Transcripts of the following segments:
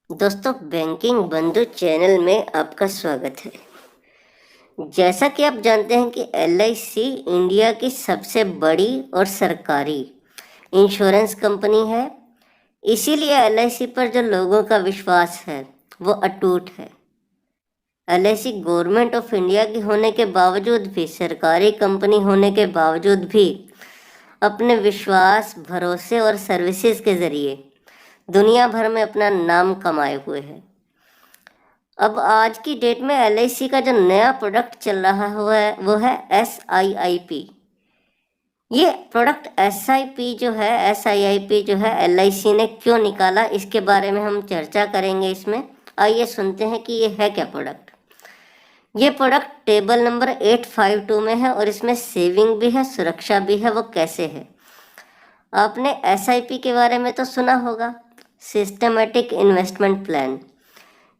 दोस्तों, बैंकिंग बंधु चैनल में आपका स्वागत है। जैसा कि आप जानते हैं कि LIC इंडिया की सबसे बड़ी और सरकारी इंश्योरेंस कंपनी है। इसीलिए LIC पर जो लोगों का विश्वास है वो अटूट है। LIC गवर्नमेंट ऑफ इंडिया की होने के बावजूद भी, सरकारी कंपनी होने के बावजूद भी अपने विश्वास, भरोसे और सर्विसेज के जरिए दुनिया भर में अपना नाम कमाए हुए है। अब आज की डेट में LIC का जो नया प्रोडक्ट चल रहा हुआ है वो है SIIP। ये प्रोडक्ट SIIP जो है LIC ने क्यों निकाला, इसके बारे में हम चर्चा करेंगे इसमें। आइए सुनते हैं कि ये है क्या प्रोडक्ट। ये प्रोडक्ट टेबल नंबर 852 में है और इसमें सेविंग भी है, सुरक्षा भी है। वो कैसे है? आपने SIP के बारे में तो सुना होगा, सिस्टमेटिक इन्वेस्टमेंट प्लान।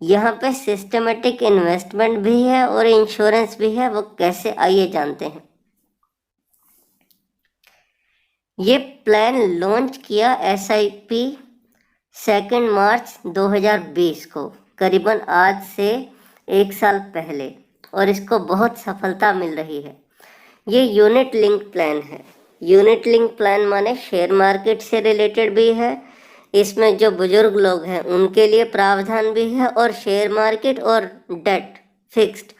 यहाँ पे सिस्टमेटिक इन्वेस्टमेंट भी है और इंश्योरेंस भी है। वो कैसे, आइए जानते हैं। ये प्लान लॉन्च किया SIP 2 मार्च 2020 को, करीबन आज से 1 साल पहले, और इसको बहुत सफलता मिल रही है। ये यूनिट लिंक प्लान है। यूनिट लिंक प्लान माने शेयर मार्केट से रिलेटेड भी है। इसमें जो बुजुर्ग लोग हैं उनके लिए प्रावधान भी है, और शेयर मार्केट और डेट फिक्स्ड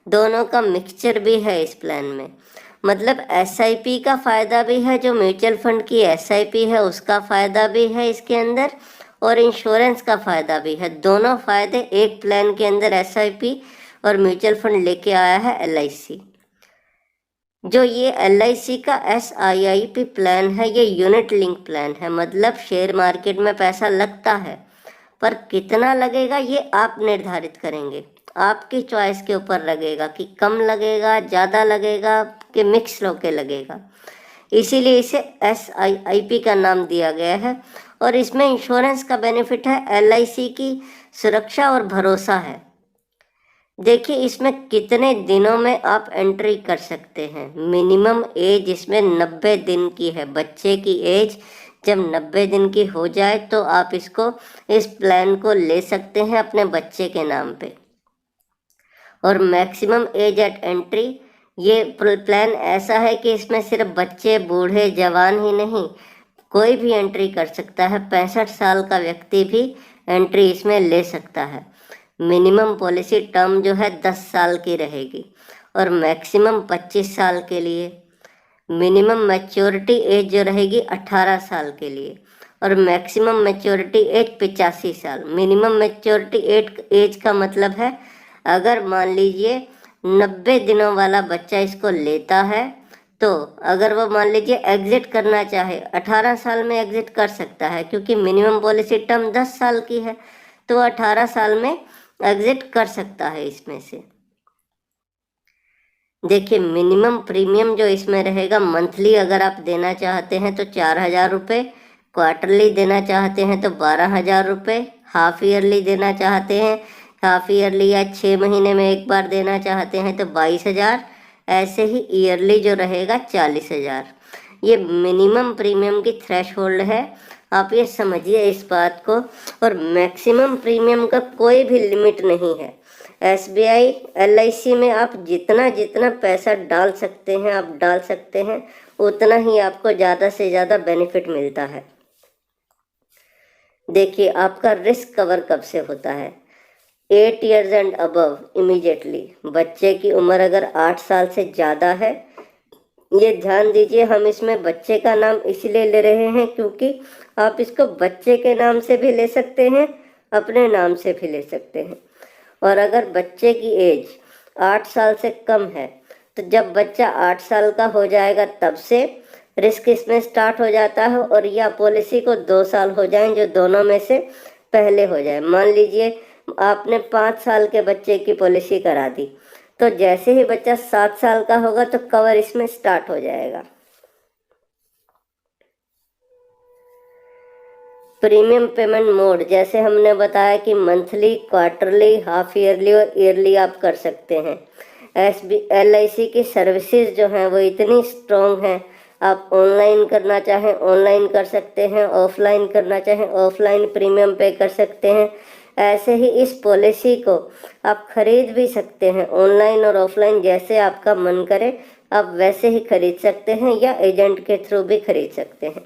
दोनों का मिक्सचर भी है इस प्लान में। मतलब SIP का फ़ायदा भी है, जो म्यूचुअल फंड की SIP है उसका फ़ायदा भी है इसके अंदर, और इंश्योरेंस का फ़ायदा भी है। दोनों फ़ायदे एक प्लान के अंदर SIP और म्यूचुअल फंड लेके आया है LIC। जो ये LIC का SIIP प्लान है, ये यूनिट लिंक प्लान है। मतलब शेयर मार्केट में पैसा लगता है, पर कितना लगेगा ये आप निर्धारित करेंगे। आपकी चॉइस के ऊपर लगेगा कि कम लगेगा, ज़्यादा लगेगा, कि मिक्स होके लगेगा। इसीलिए इसे SIIP का नाम दिया गया है। और इसमें इंश्योरेंस का बेनिफिट है, LIC की सुरक्षा और भरोसा है। देखिए इसमें कितने दिनों में आप एंट्री कर सकते हैं। मिनिमम एज इसमें 90 दिन की है। बच्चे की एज जब 90 दिन की हो जाए तो आप इस प्लान को ले सकते हैं अपने बच्चे के नाम पे। और मैक्सिमम एज एट एंट्री, ये प्लान ऐसा है कि इसमें सिर्फ बच्चे, बूढ़े, जवान ही नहीं, कोई भी एंट्री कर सकता है। 65 साल का व्यक्ति भी एंट्री इसमें ले सकता है। मिनिमम पॉलिसी टर्म जो है 10 साल की रहेगी और मैक्सिमम 25 साल के लिए। मिनिमम मैच्योरिटी एज जो रहेगी 18 साल के लिए, और मैक्सिमम मैच्योरिटी एज 85 साल। मिनिमम मैच्योरिटी एज का मतलब है, अगर मान लीजिए 90 दिनों वाला बच्चा इसको लेता है, तो अगर वो मान लीजिए एग्जिट करना चाहे 18 साल में एग्जिट कर सकता है, क्योंकि मिनिमम पॉलिसी टर्म 10 साल की है, तो 18 साल में एग्जिट कर सकता है इसमें से। देखिए मिनिमम प्रीमियम जो इसमें रहेगा, मंथली अगर आप देना चाहते हैं तो 4,000 रुपये, क्वार्टरली देना चाहते हैं तो 12,000 रुपये, हाफ ईयरली देना चाहते हैं, हाफ ईयरली या 6 महीने में एक बार देना चाहते हैं तो 22,000, ऐसे ही ईयरली जो रहेगा 40,000। ये मिनिमम प्रीमियम की थ्रेशहोल्ड है, आप ये समझिए इस बात को। और मैक्सिमम प्रीमियम का कोई भी लिमिट नहीं है। SBI LIC में आप जितना जितना पैसा डाल सकते हैं आप डाल सकते हैं, उतना ही आपको ज़्यादा से ज़्यादा बेनिफिट मिलता है। देखिए आपका रिस्क कवर कब से होता है? 8 ईयर्स एंड अबव इमीडिएटली। बच्चे की उम्र अगर 8 साल से ज़्यादा है, ये ध्यान दीजिए, हम इसमें बच्चे का नाम इसलिए ले रहे हैं क्योंकि आप इसको बच्चे के नाम से भी ले सकते हैं, अपने नाम से भी ले सकते हैं। और अगर बच्चे की एज 8 साल से कम है, तो जब बच्चा 8 साल का हो जाएगा तब से रिस्क इसमें स्टार्ट हो जाता है, और या पॉलिसी को 2 साल हो जाएं, जो दोनों में से पहले हो जाए। मान लीजिए आपने 5 साल के बच्चे की पॉलिसी करा दी, तो जैसे ही बच्चा 7 साल का होगा तो कवर इसमें स्टार्ट हो जाएगा। प्रीमियम पेमेंट मोड, जैसे हमने बताया कि मंथली, क्वार्टरली, हाफ ईयरली और ईयरली आप कर सकते हैं। LIC की सर्विसेज जो हैं वो इतनी स्ट्रॉन्ग हैं, आप ऑनलाइन करना चाहें ऑनलाइन कर सकते हैं, ऑफलाइन करना चाहें ऑफलाइन प्रीमियम पे कर सकते हैं। ऐसे ही इस पॉलिसी को आप खरीद भी सकते हैं, ऑनलाइन और ऑफलाइन, जैसे आपका मन करे आप वैसे ही खरीद सकते हैं या एजेंट के थ्रू भी खरीद सकते हैं।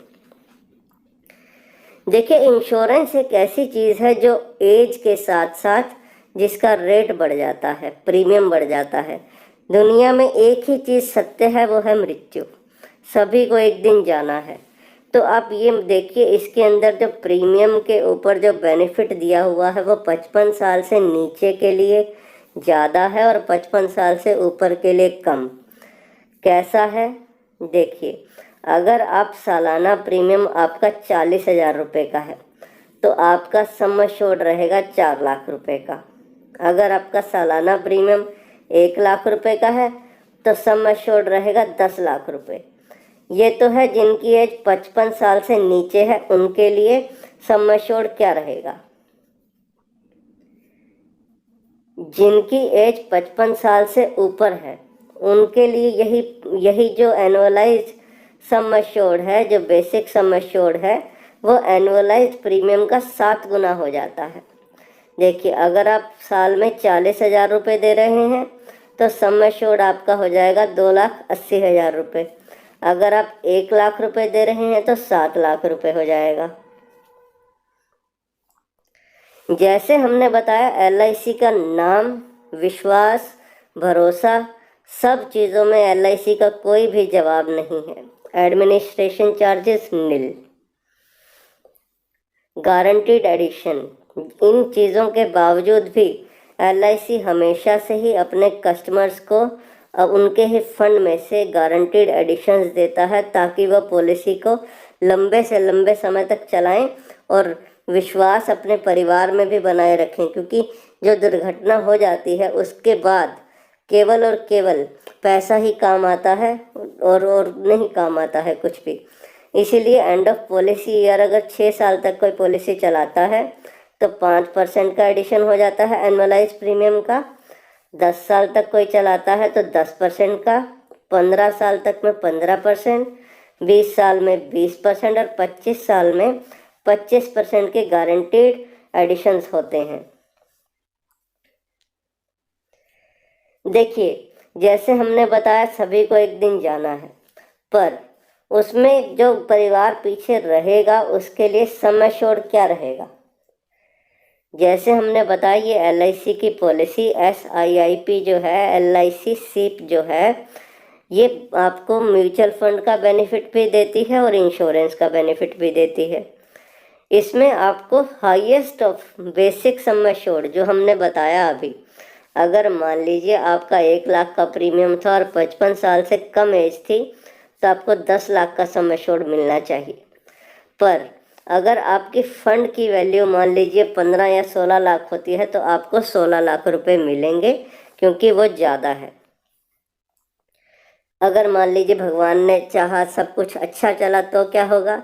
देखिए, इंश्योरेंस एक ऐसी चीज़ है जो एज के साथ साथ जिसका रेट बढ़ जाता है, प्रीमियम बढ़ जाता है। दुनिया में एक ही चीज़ सत्य है, वो है मृत्यु। सभी को एक दिन जाना है। तो आप ये देखिए, इसके अंदर जो प्रीमियम के ऊपर जो बेनिफिट दिया हुआ है वो 55 साल से नीचे के लिए ज़्यादा है और 55 साल से ऊपर के लिए कम। कैसा है देखिए, अगर आप सालाना प्रीमियम आपका 40,000 रुपये का है तो आपका सम एश्योर्ड रहेगा 4 लाख रुपए का। अगर आपका सालाना प्रीमियम 1 लाख रुपए का है तो सम एश्योर्ड रहेगा 10 लाख रुपए। ये तो है जिनकी एज 55 साल से नीचे है, उनके लिए सम एश्योर्ड क्या रहेगा। जिनकी एज 55 साल से ऊपर है उनके लिए यही जो एनुअलाइज सम एश्योर्ड है, जो बेसिक सम एश्योर्ड है, वो एनुअलाइज प्रीमियम का 7 गुना हो जाता है। देखिए, अगर आप साल में 40,000 रुपये दे रहे हैं तो सम एश्योर्ड आपका हो जाएगा 2,80,000 रुपये। अगर आप 1 लाख रुपए दे रहे हैं तो 7 लाख रुपए हो जाएगा। जैसे हमने बताया, LIC का नाम, विश्वास, भरोसा, सब चीज़ों में LIC का कोई भी जवाब नहीं है। एडमिनिस्ट्रेशन चार्जेस नील, गारंटीड एडिशन, इन चीज़ों के बावजूद भी LIC हमेशा से ही अपने कस्टमर्स को उनके ही फंड में से गारंटीड एडिशंस देता है ताकि वह पॉलिसी को लंबे से लंबे समय तक चलाएं और विश्वास अपने परिवार में भी बनाए रखें। क्योंकि जो दुर्घटना हो जाती है उसके बाद केवल और केवल पैसा ही काम आता है और नहीं काम आता है कुछ भी। इसीलिए एंड ऑफ पॉलिसी ईयर अगर 6 साल तक कोई पॉलिसी चलाता है तो 5% का एडिशन हो जाता है एनुअलाइज प्रीमियम का। 10 साल तक कोई चलाता है तो 10% का, 15 साल तक में 15%, 20 साल में 20% और 25 साल में 25% के गारंटीड एडिशंस होते हैं। देखिए, जैसे हमने बताया सभी को एक दिन जाना है, पर उसमें जो परिवार पीछे रहेगा उसके लिए सम एश्योर्ड क्या रहेगा। जैसे हमने बताया, ये LIC की पॉलिसी SIIP जो है, LIC SIP जो है, ये आपको म्यूचुअल फंड का बेनिफिट भी देती है और इंश्योरेंस का बेनिफिट भी देती है। इसमें आपको highest of basic sum assured जो हमने बताया अभी, अगर मान लीजिए आपका 1 लाख का प्रीमियम था और 55 साल से कम एज थी तो आपको 10 लाख का सम एश्योर्ड मिलना चाहिए। पर अगर आपकी फंड की वैल्यू मान लीजिए 15 या 16 लाख होती है तो आपको 16 लाख रुपए मिलेंगे, क्योंकि वो ज़्यादा है। अगर मान लीजिए भगवान ने चाहा सब कुछ अच्छा चला तो क्या होगा,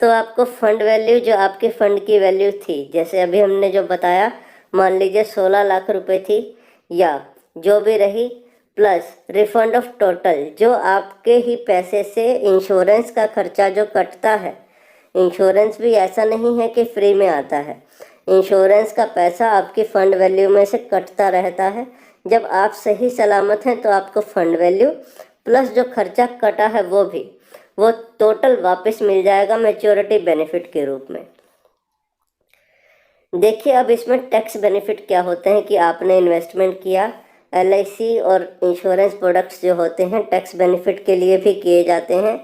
तो आपको फंड वैल्यू, जो आपके फंड की वैल्यू थी, जैसे अभी हमने जो बताया, मान लीजिए 16 लाख रुपए थी या जो भी रही, प्लस रिफंड ऑफ टोटल, जो आपके ही पैसे से इंश्योरेंस का खर्चा जो कटता है। इंश्योरेंस भी ऐसा नहीं है कि फ्री में आता है, इंश्योरेंस का पैसा आपकी फ़ंड वैल्यू में से कटता रहता है। जब आप सही सलामत हैं तो आपको फ़ंड वैल्यू प्लस जो खर्चा कटा है वो टोटल वापस मिल जाएगा मैच्योरिटी बेनिफिट के रूप में। देखिए, अब इसमें टैक्स बेनिफिट क्या होते हैं कि आपने इन्वेस्टमेंट किया। LIC और इंश्योरेंस प्रोडक्ट्स जो होते हैं टैक्स बेनिफिट के लिए भी किए जाते हैं।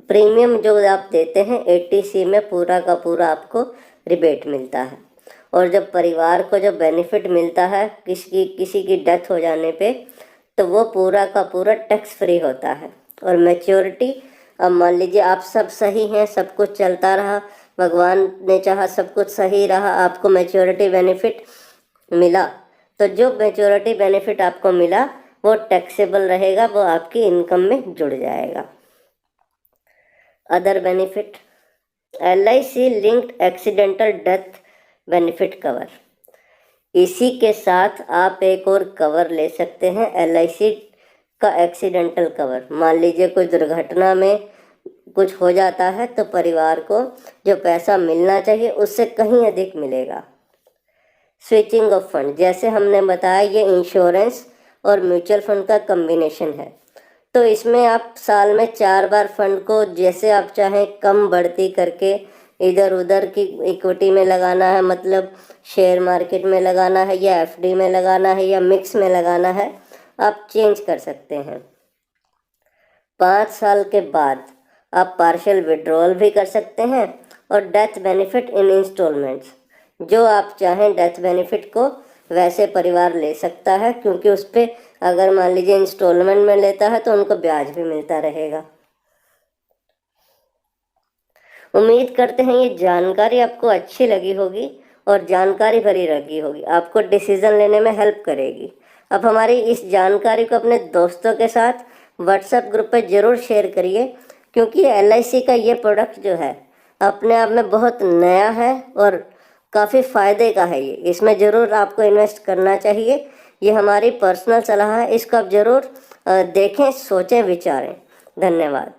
प्रीमियम जो आप देते हैं 80C में पूरा का पूरा आपको रिबेट मिलता है, और जब परिवार को जो बेनिफिट मिलता है किसी की डेथ हो जाने पे, तो वो पूरा का पूरा टैक्स फ्री होता है। और मैच्योरिटी, अब मान लीजिए आप सब सही हैं, सब कुछ चलता रहा, भगवान ने चाहा सब कुछ सही रहा, आपको मैच्योरिटी बेनिफिट मिला, तो जो मैच्योरिटी बेनिफिट आपको मिला वो टैक्सेबल रहेगा, वो आपकी इनकम में जुड़ जाएगा। Other benefit, LIC linked accidental death benefit cover, इसी के साथ आप एक और कवर ले सकते हैं LIC का एक्सीडेंटल कवर। मान लीजिए कोई दुर्घटना में कुछ हो जाता है तो परिवार को जो पैसा मिलना चाहिए उससे कहीं अधिक मिलेगा। स्विचिंग ऑफ फंड, जैसे हमने बताया ये इंश्योरेंस और म्यूचुअल फंड का कम्बिनेशन है। तो इसमें आप साल में 4 बार फंड को जैसे आप चाहें कम बढ़ती करके इधर उधर की इक्विटी में लगाना है, मतलब शेयर मार्केट में लगाना है या एफडी में लगाना है या मिक्स में लगाना है, आप चेंज कर सकते हैं। 5 साल के बाद आप पार्शियल विड्रॉल भी कर सकते हैं और डेथ बेनिफिट इन इंस्टॉलमेंट्स, जो आप चाहें डेथ बेनिफिट को वैसे परिवार ले सकता है, क्योंकि उस पर अगर मान लीजिए इंस्टॉलमेंट में लेता है तो उनको ब्याज भी मिलता रहेगा। उम्मीद करते हैं ये जानकारी आपको अच्छी लगी होगी और जानकारी भरी लगी होगी, आपको डिसीजन लेने में हेल्प करेगी। अब हमारी इस जानकारी को अपने दोस्तों के साथ व्हाट्सएप ग्रुप पर ज़रूर शेयर करिए, क्योंकि LIC का ये प्रोडक्ट जो है अपने आप में बहुत नया है और काफ़ी फ़ायदे का है। ये इसमें ज़रूर आपको इन्वेस्ट करना चाहिए। ये हमारी पर्सनल सलाह है, इसको आप ज़रूर देखें, सोचें, विचारें। धन्यवाद।